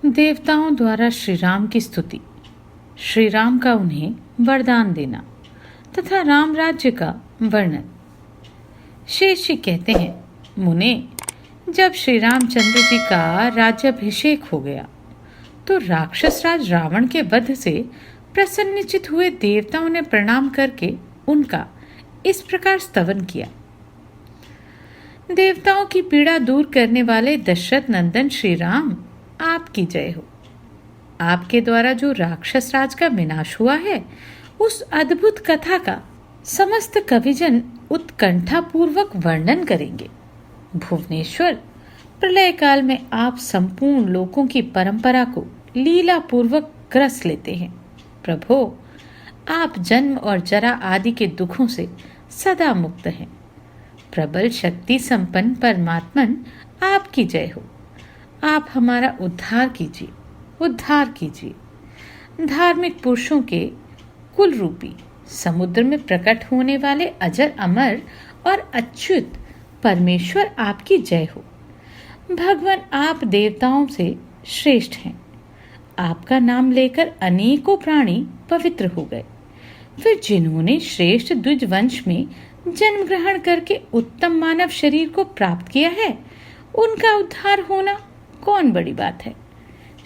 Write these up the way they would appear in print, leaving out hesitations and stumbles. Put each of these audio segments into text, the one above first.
देवताओं द्वारा श्री राम की स्तुति, श्री राम का उन्हें वरदान देना तथा राम राज्य का वर्णन। शेष जी कहते हैं, मुने, जब श्री रामचंद्र जी का राज्याभिषेक हो गया तो राक्षस राज रावण के वध से प्रसन्नचित हुए देवताओं ने प्रणाम करके उनका इस प्रकार स्तवन किया। देवताओं की पीड़ा दूर करने वाले दशरथ नंदन श्री राम, आपकी जय हो। आपके द्वारा जो राक्षस राज का विनाश हुआ है, उस अद्भुत कथा का समस्त कविजन उत्कंठा पूर्वक वर्णन करेंगे। भुवनेश्वर, प्रलय काल में आप संपूर्ण लोकों की परंपरा को लीला पूर्वक ग्रस लेते हैं। प्रभो, आप जन्म और जरा आदि के दुखों से सदा मुक्त हैं। प्रबल शक्ति संपन्न परमात्मन, आपकी जय हो। आप हमारा उद्धार कीजिए, उद्धार कीजिए। धार्मिक पुरुषों के कुल रूपी समुद्र में प्रकट होने वाले अजर अमर और अच्युत परमेश्वर, आपकी जय हो। भगवान, आप देवताओं से श्रेष्ठ हैं। आपका नाम लेकर अनेकों प्राणी पवित्र हो गए। फिर जिन्होंने श्रेष्ठ द्विज वंश में जन्म ग्रहण करके उत्तम मानव शरीर को प्राप्त किया है, उनका उद्धार होना कौन बड़ी बात है।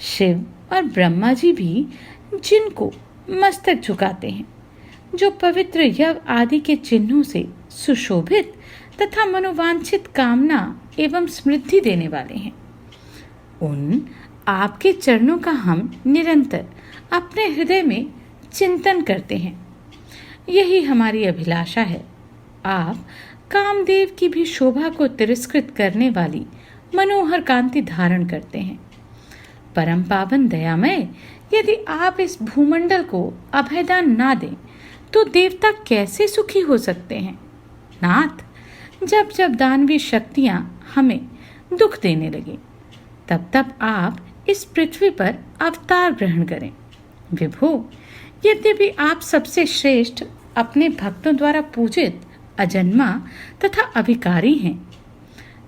शिव और ब्रह्मा जी भी जिनको मस्तक झुकाते हैं, जो पवित्र यव आदि के चिन्हों से सुशोभित तथा मनोवांछित कामना एवं समृद्धि देने वाले हैं, उन आपके चरणों का हम निरंतर अपने हृदय में चिंतन करते हैं। यही हमारी अभिलाषा है। आप कामदेव की भी शोभा को तिरस्कृत करने वाली मनोहर कांति धारण करते हैं। परम पावन दयामय, यदि आप इस भूमंडल को अभयदान ना दें तो देवता कैसे सुखी हो सकते हैं। नाथ, जब जब दानवी शक्तियां हमें दुख देने लगे, तब तब आप इस पृथ्वी पर अवतार ग्रहण करें। विभो, यद्यपि आप सबसे श्रेष्ठ, अपने भक्तों द्वारा पूजित, अजन्मा तथा अभिकारी हैं,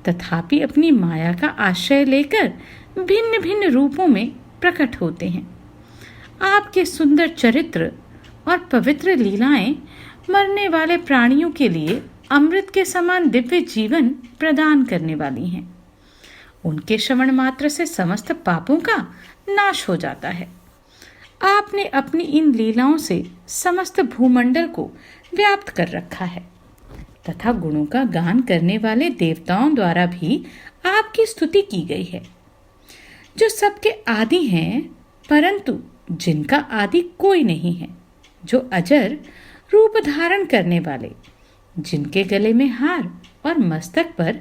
तथापि अपनी माया का आश्रय लेकर भिन्न भिन्न रूपों में प्रकट होते हैं। आपके सुंदर चरित्र और पवित्र लीलाएं मरने वाले प्राणियों के लिए अमृत के समान दिव्य जीवन प्रदान करने वाली हैं। उनके श्रवण मात्र से समस्त पापों का नाश हो जाता है। आपने अपनी इन लीलाओं से समस्त भूमंडल को व्याप्त कर रखा है तथा गुणों का गान करने वाले देवताओं द्वारा भी आपकी स्तुति की गई है, जो सबके आदि हैं, परंतु जिनका आदि कोई नहीं है, जो अजर रूप धारण करने वाले, जिनके गले में हार और मस्तक पर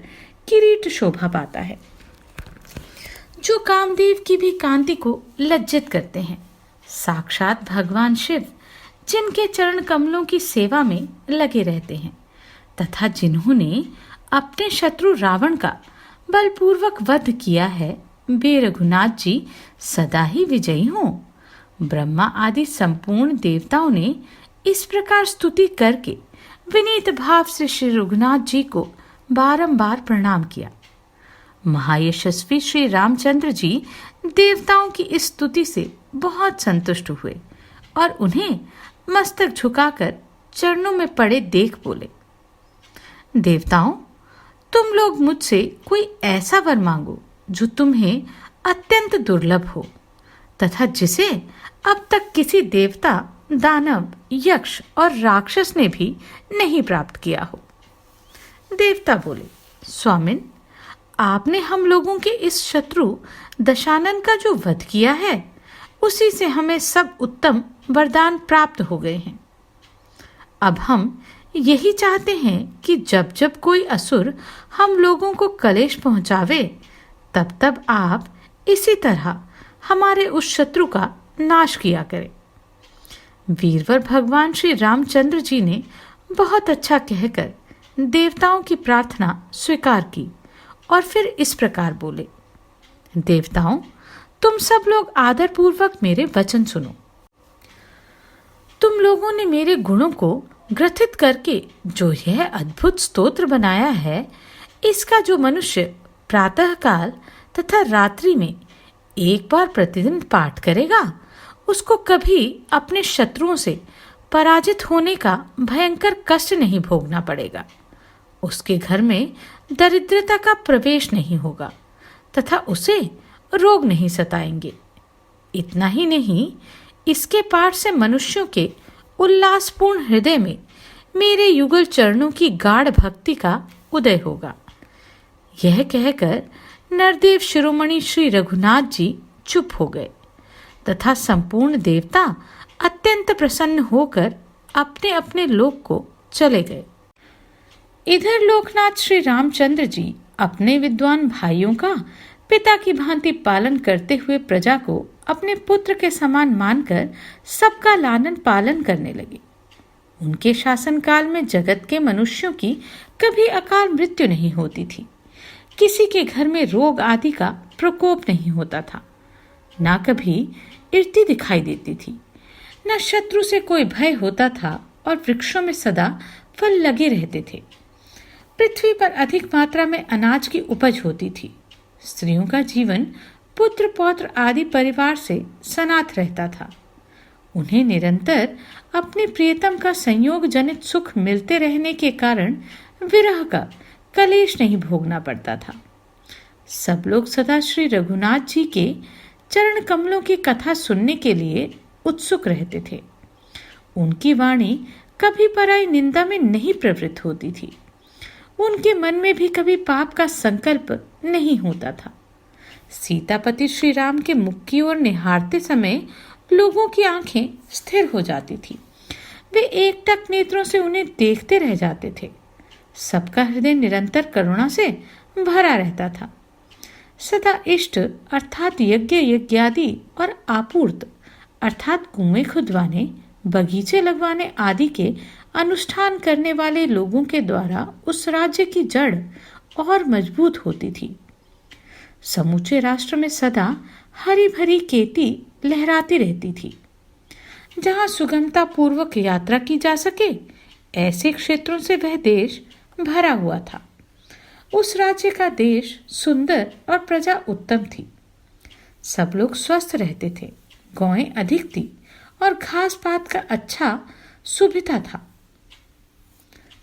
किरीट शोभा पाता है, जो कामदेव की भी कांति को लज्जित करते हैं, साक्षात भगवान शिव, जिनके चरण कमलों की सेवा में लगे रहते हैं, तथा जिन्होंने अपने शत्रु रावण का बलपूर्वक वध किया है, वे रघुनाथ जी सदा ही विजयी हों। ब्रह्मा आदि संपूर्ण देवताओं ने इस प्रकार स्तुति करके विनीत भाव से श्री रघुनाथ जी को बारंबार प्रणाम किया। महायशस्वी श्री रामचंद्र जी देवताओं की इस स्तुति से बहुत संतुष्ट हुए और उन्हें मस्तक झुकाकर चरणों में पड़े देख बोले, देवताओं, तुम लोग मुझसे कोई ऐसा वर मांगो जो तुम्हें अत्यंत दुर्लभ हो तथा जिसे अब तक किसी देवता, दानव, यक्ष और राक्षस ने भी नहीं प्राप्त किया हो। देवता बोले, स्वामिन, आपने हम लोगों के इस शत्रु दशानन का जो वध किया है, उसी से हमें सब उत्तम वरदान प्राप्त हो गए हैं। अब हम यही चाहते हैं कि जब जब कोई असुर हम लोगों को कलेश पहुंचावे, तब तब आप इसी तरह हमारे उस शत्रु का नाश किया करें। वीरवर भगवान श्री रामचंद्र जी ने बहुत अच्छा कहकर देवताओं की प्रार्थना स्वीकार की और फिर इस प्रकार बोले, देवताओं, तुम सब लोग आदरपूर्वक मेरे वचन सुनो। तुम लोगों ने मेरे गुणों को ग्रथित करके जो यह अद्भुत स्तोत्र बनाया है, इसका जो मनुष्य प्रातःकाल तथा रात्रि में एक बार प्रतिदिन पाठ करेगा, उसको कभी अपने शत्रुओं से पराजित होने का भयंकर कष्ट नहीं भोगना पड़ेगा। उसके घर में दरिद्रता का प्रवेश नहीं होगा तथा उसे रोग नहीं सताएंगे। इतना ही नहीं, इसके पाठ से मनुष्यों के उल्लासपूर्ण हृदय में मेरे युगल चरणों की गाढ़ भक्ति का उदय होगा। यह कहकर नरदेव शिरोमणि श्री रघुनाथ जी चुप हो गए तथा संपूर्ण देवता अत्यंत प्रसन्न होकर अपने अपने लोक को चले गए। इधर लोकनाथ श्री रामचंद्र जी अपने विद्वान भाइयों का पिता की भांति पालन करते हुए प्रजा को अपने पुत्र के समान मानकर सबका लालन पालन करने लगे। उनके शासनकाल में जगत के मनुष्यों की कभी अकाल मृत्यु नहीं होती थी। किसी के घर में रोग आदि का प्रकोप नहीं होता था, ना कभी इर्ति दिखाई देती थी, न शत्रु से कोई भय होता था और वृक्षों में सदा फल लगे रहते थे। पृथ्वी पर अधिक मात्रा में अनाज की उपज होती थी। स्त्रियों का जीवन पुत्र पौत्र आदि परिवार से सनाथ रहता था। उन्हें निरंतर अपने प्रियतम का संयोग जनित सुख मिलते रहने के कारण विरह का कलेश नहीं भोगना पड़ता था। सब लोग सदा श्री रघुनाथ जी के चरण कमलों की कथा सुनने के लिए उत्सुक रहते थे। उनकी वाणी कभी पराई निंदा में नहीं प्रवृत्त होती थी। उनके मन में भी कभी पाप का संकल्प नहीं होता था। सीतापति श्री राम के मुख की ओर निहारते समय लोगों की आंखें स्थिर हो जाती थी। वे एकटक नेत्रों से उन्हें देखते रह जाते थे। सबका हृदय निरंतर करुणा से भरा रहता था। सदा इष्ट अर्थात यज्ञ यज्ञादि और आपूर्त अर्थात कुएं खुदवाने, बगीचे लगवाने आदि के अनुष्ठान करने वाले लोगों के द्वारा उस राज्य की जड़ और मजबूत होती थी। समूचे राष्ट्र में सदा हरी भरी खेती लहराती रहती थी। जहां सुगमता पूर्वक यात्रा की जा सके, ऐसे क्षेत्रों से वह देश भरा हुआ था। उस राज्य का देश सुंदर और प्रजा उत्तम थी। सब लोग स्वस्थ रहते थे, गौएं अधिक थी और घास पात का अच्छा सुभिता था।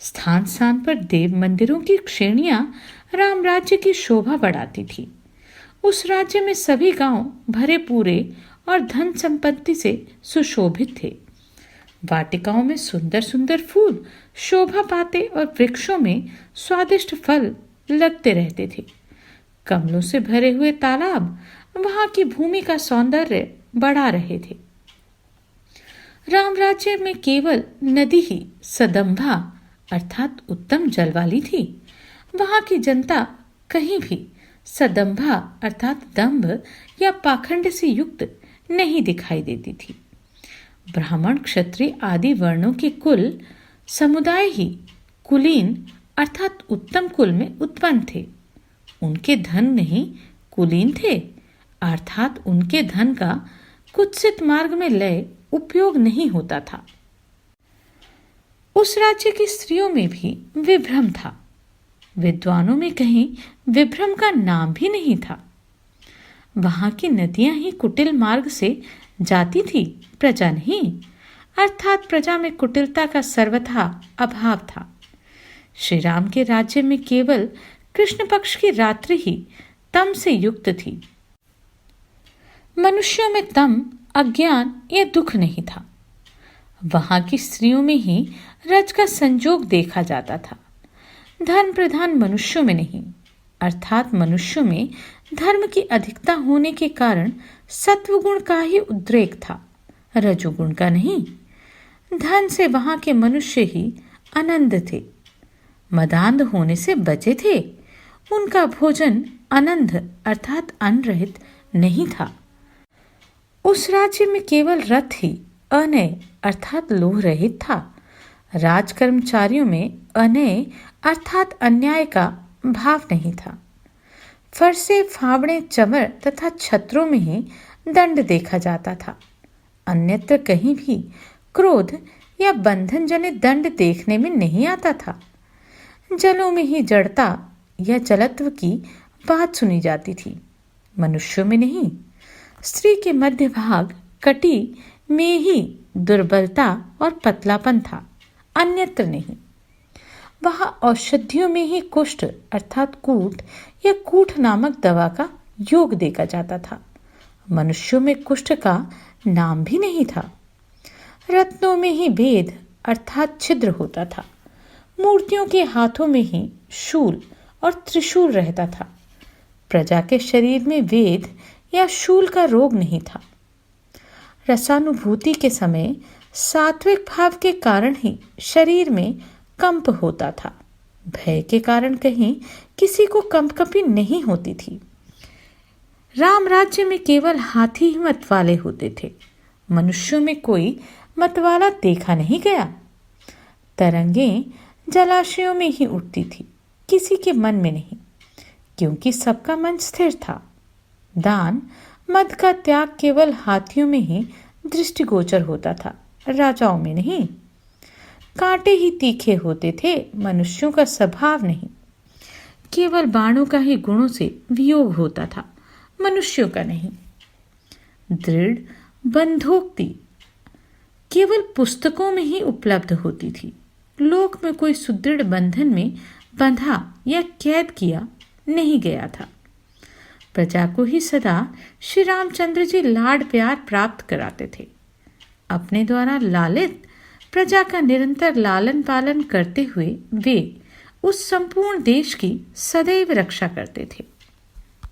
स्थान स्थान पर देव मंदिरों की श्रेणियां राम राज्य की शोभा बढ़ाती थी। उस राज्य में सभी गांव भरे पूरे और धन संपत्ति से सुशोभित थे। वाटिकाओं में सुंदर सुंदर फूल शोभा पाते और वृक्षों में स्वादिष्ट फल लगते रहते थे। कमलों से भरे हुए तालाब वहां की भूमि का सौंदर्य बढ़ा रहे थे। राम राज्य में केवल नदी ही सदंभा अर्थात उत्तम जल वाली थी। वहां की जनता कहीं भी सदंभा अर्थात दंभ या पाखंड से युक्त नहीं दिखाई देती थी। ब्राह्मण क्षत्रिय आदि वर्णों के कुल समुदाय ही कुलीन अर्थात उत्तम कुल में उत्पन्न थे। उनके धन नहीं कुलीन थे, अर्थात उनके धन का कुत्सित मार्ग में लय उपयोग नहीं होता था। उस राज्य की स्त्रियों में भी विभ्रम था। विद्वानों में कहीं विभ्रम का नाम भी नहीं था। वहां की नदियां ही कुटिल मार्ग से जाती थी, प्रजा नहीं, अर्थात प्रजा में कुटिलता का सर्वथा अभाव था। श्री राम के राज्य में केवल कृष्ण पक्ष की रात्रि ही तम से युक्त थी। मनुष्यों में तम, अज्ञान या दुख नहीं था। वहां की स्त्रियों में ही रज का संजोग देखा जाता था। धर्म प्रधान मनुष्यों में नहीं, अर्थात मनुष्यों में धर्म की अधिकता होने के कारण सत्वगुण का ही उद्रेक था, रजोगुण का नहीं। धन से वहां के मनुष्य ही आनंद थे, मदांध होने से बचे थे। उनका भोजन अनंध अर्थात अन्न रहित नहीं था। उस राज्य में केवल रथ ही अनय अर्थात लोह रहित था। राज कर्मचारियों में अनय अर्थात अन्याय का भाव नहीं था। फरसे, फावड़े, चमर तथा छत्रों में ही दंड देखा जाता था। अन्यत्र कहीं भी क्रोध या बंधन जनित दंड देखने में नहीं आता था। जलों में ही जड़ता या जलत्व की बात सुनी जाती थी, मनुष्यों में नहीं। स्त्री के मध्य भाग कटी में ही दुर्बलता और पतलापन था, अन्यत्र नहीं। वहां औषधियों में ही कुष्ठ अर्थात कूट या कूठ नामक दवा का योग देखा जाता था। मनुष्यों में कुष्ठ का नाम भी नहीं था। रत्नों में ही भेद अर्थात छिद्र होता था। मूर्तियों के हाथों में ही शूल और त्रिशूल रहता था। प्रजा के शरीर में वेद या शूल का रोग नहीं था। रसानुभूति के समय सात्विक भाव के कारण ही शरीर में कंप होता था। भय के कारण कहीं किसी को कंपकपी नहीं होती थी। राम राज्य में केवल हाथी ही मत वाले होते थे। मनुष्यों में कोई मतवाला देखा नहीं गया। तरंगें जलाशयों में ही उठती थी, किसी के मन में नहीं, क्योंकि सबका मन स्थिर था। दान मद का त्याग केवल हाथियों में ही दृष्टिगोचर होता था, राजाओं में नहीं। कांटे ही तीखे होते थे, मनुष्यों का स्वभाव नहीं। केवल बाणों का ही गुणों से वियोग होता था, मनुष्यों का नहीं। दृढ़ बंधोक्ति केवल पुस्तकों में ही उपलब्ध होती थी। लोक में कोई सुदृढ़ बंधन में बंधा या कैद किया नहीं गया था। प्रजा को ही सदा श्री रामचंद्र जी लाड प्यार प्राप्त कराते थे। अपने द्वारा लालित प्रजा का निरंतर लालन पालन करते हुए वे उस संपूर्ण देश की सदैव रक्षा करते थे।